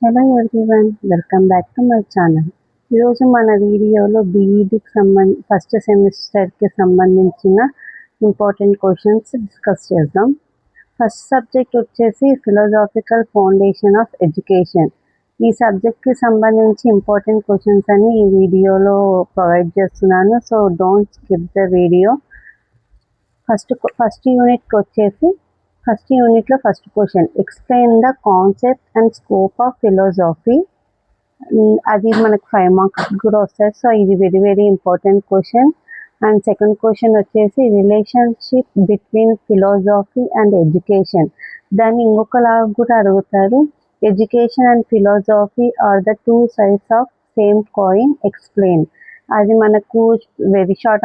Hello everyone, welcome back to my channel. ఈరోజు మన వీడియోలో బీఈడీకి ఫస్ట్ సెమిస్టర్కి సంబంధించిన ఇంపార్టెంట్ క్వశ్చన్స్ డిస్కస్ చేద్దాం. ఫస్ట్ సబ్జెక్ట్ వచ్చేసి ఫిలాసాఫికల్ ఫౌండేషన్ ఆఫ్ ఎడ్యుకేషన్. ఈ సబ్జెక్ట్కి సంబంధించి ఇంపార్టెంట్ క్వశ్చన్స్ అని ఈ వీడియోలో ప్రొవైడ్ చేస్తున్నాను. So don't skip the video. First యూనిట్కి వచ్చేసి ఫస్ట్ యూనిట్లో first question, explain the concept and scope of philosophy. అది మనకు 5 మార్క్స్ కూడా వస్తాయి. సో ఇది very very important question. And second question వచ్చేసి relationship between philosophy and education. దాన్ని ఇంకొకలాగా కూడా అడుగుతారు. Education and philosophy are the 2 sides of same coin, explain. అది మనకు వెరీ షార్ట్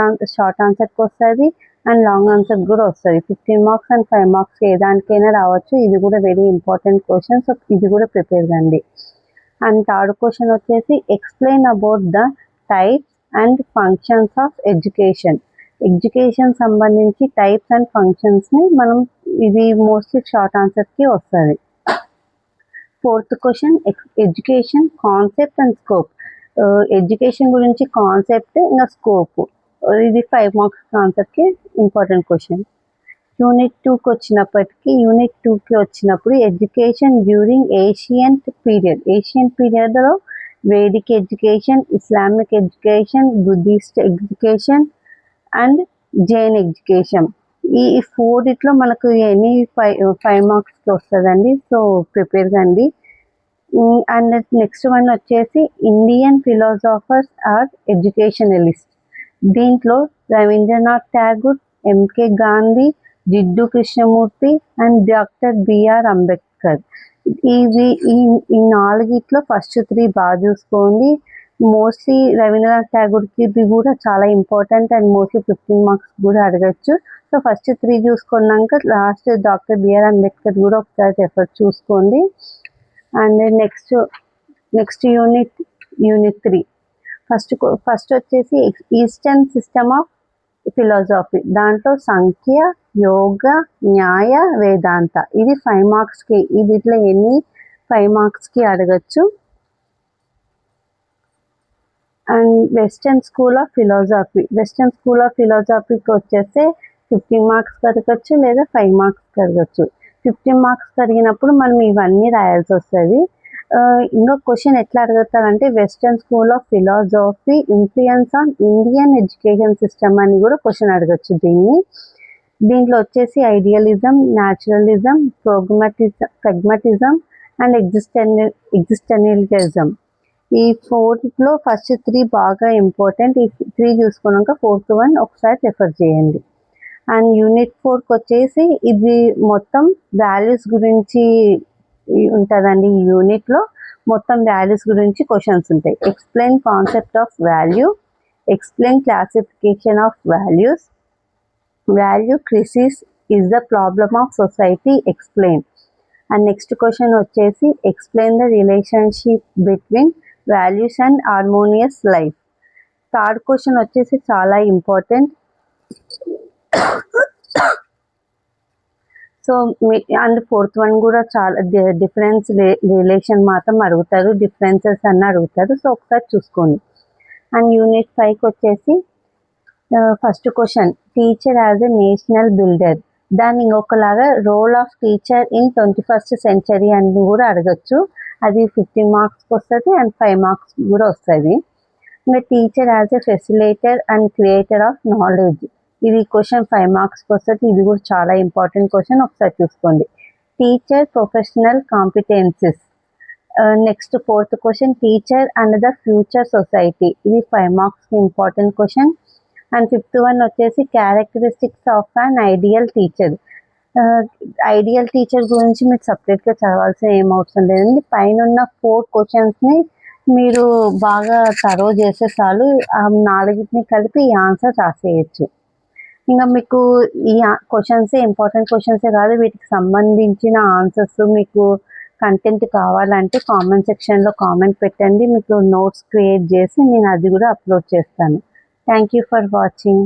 ఆన్సర్కి వస్తుంది అండ్ లాంగ్ ఆన్సర్ కూడా వస్తుంది. 15 మార్క్స్ అండ్ 5 మార్క్స్ ఏ దానికైనా రావచ్చు. ఇది కూడా వెరీ ఇంపార్టెంట్ క్వశ్చన్. సో ఇది కూడా ప్రిపేర్ కండి. అండ్ థర్డ్ క్వశ్చన్ వచ్చేసి explain about the types and functions of education. Education సంబంధించి టైప్స్ అండ్ ఫంక్షన్స్ని మనం ఇది మోస్ట్లీ షార్ట్ ఆన్సర్కి వస్తుంది. Fourth question, education concept and scope. Education గురించి కాన్సెప్ట్ ఇంకా స్కోప్. ఇది 5 మార్క్స్ ఆన్సర్కి ఇంపార్టెంట్ క్వశ్చన్. యూనిట్ 2కి వచ్చినప్పుడు ఎడ్యుకేషన్ డ్యూరింగ్ ఏషియన్ పీరియడ్లో Vedic education, Islamic education, Buddhist education and Jain education. ఈ 4 మనకు ఎనీ 5 మార్క్స్కి వస్తుందండి. సో ప్రిపేర్ కండి. అండ్ నెక్స్ట్ వన్ వచ్చేసి ఇండియన్ ఫిలాసఫర్స్ ఆర్ ఎడ్యుకేషనలిస్ట్. దీంట్లో Rabindranath Tagore, MK Gandhi, Jiddu Krishnamurti and doctor BR Ambedkar. ఈ 4 ఫస్ట్ 3 బాగా చూసుకోండి. మోస్ట్లీ రవీంద్రనాథ్ ఠాగూర్కి ఇది కూడా చాలా ఇంపార్టెంట్ అండ్ మోస్ట్లీ 15 మార్క్స్ కూడా అడగచ్చు. సో ఫస్ట్ 3 చూసుకున్నాక లాస్ట్ డాక్టర్ బిఆర్ అంబేద్కర్ కూడా ఒకసారి రెఫర్ చూసుకోండి. అండ్ నెక్స్ట్ యూనిట్ 3 ఫస్ట్ వచ్చేసి ఈస్టర్న్ సిస్టమ్ ఆఫ్ ఫిలాసఫీ. దాంట్లో సంఖ్య, యోగ, న్యాయ, వేదాంత. ఇది 5 మార్క్స్కి. వీటిలో ఎన్ని 5 మార్క్స్కి అడగచ్చు. అండ్ వెస్టర్న్ స్కూల్ ఆఫ్ ఫిలాసఫీకి వచ్చేస్తే 15 మార్క్స్ అడగచ్చు లేదా 5 మార్క్స్ అడగచ్చు. 15 మార్క్స్ అడిగినప్పుడు మనం ఇవన్నీ రాయాల్సి వస్తుంది. ఇంకో క్వశ్చన్ ఎట్లా అడుగుతారంటే western school of philosophy influence on Indian education system అని కూడా క్వశ్చన్ అడగచ్చు. దీంట్లో వచ్చేసి idealism, naturalism, pragmatism and existentialism. ఈ 4 ఫస్ట్ 3 బాగా ఇంపార్టెంట్. ఈ 3 చూసుకున్నాక 4th వన్ ఒకసారి రెఫర్ చేయండి. అండ్ యూనిట్ 4కి వచ్చేసి ఇది మొత్తం వాల్యూస్ గురించి ఉంటుందండి. ఈ యూనిట్లో మొత్తం వాల్యూస్ గురించి క్వశ్చన్స్ ఉంటాయి. Explain concept of value, explain classification of values, value crisis is the problem of society, explain. And next question వచ్చేసి explain the relationship between values and harmonious life. Third question వచ్చేసి చాలా important. So and 4th one కూడా చాలా difference relation మాత్రం అడుగుతారు, differences అన్న అడుగుతారు. So ఒకసారి చూసుకోండి. అండ్ యూనిట్ 5కి వచ్చేసి first question, teacher as a national builder. దాన్ని ఇంకొకలాగా role of teacher in 21st century అని కూడా అడగచ్చు. అది 15 మార్క్స్కి వస్తుంది అండ్ 5 మార్క్స్ కూడా వస్తుంది. ఇంకా teacher as a facilitator and creator of knowledge. ఇది క్వశ్చన్ 5 మార్క్స్కి వస్తుంది. ఇది కూడా చాలా ఇంపార్టెంట్ క్వశ్చన్. ఒకసారి చూసుకోండి. Teacher professional competencies. Next 4th question, teacher and the future society. ఇది 5 మార్క్స్కి important question. And 5th one వచ్చేసి characteristics of an ideal teacher. Ideal teacher గురించి మీరు సపరేట్గా చదవాల్సిన ఏం అవసరం లేదండి. పైన ఉన్న 4 క్వశ్చన్స్ని మీరు బాగా థరో చేసే చాలు. ఆ 4 కలిపి ఈ ఆన్సర్ రాసేయచ్చు. ఇంకా మీకు ఈ క్వశ్చన్సే ఇంపార్టెంట్ క్వశ్చన్సే కాదు, వీటికి సంబంధించిన ఆన్సర్స్ మీకు కంటెంట్ కావాలంటే కామెంట్ సెక్షన్లో కామెంట్ పెట్టండి. మీకు నోట్స్ క్రియేట్ చేసి నేను అది కూడా అప్లోడ్ చేస్తాను. Thank you for watching.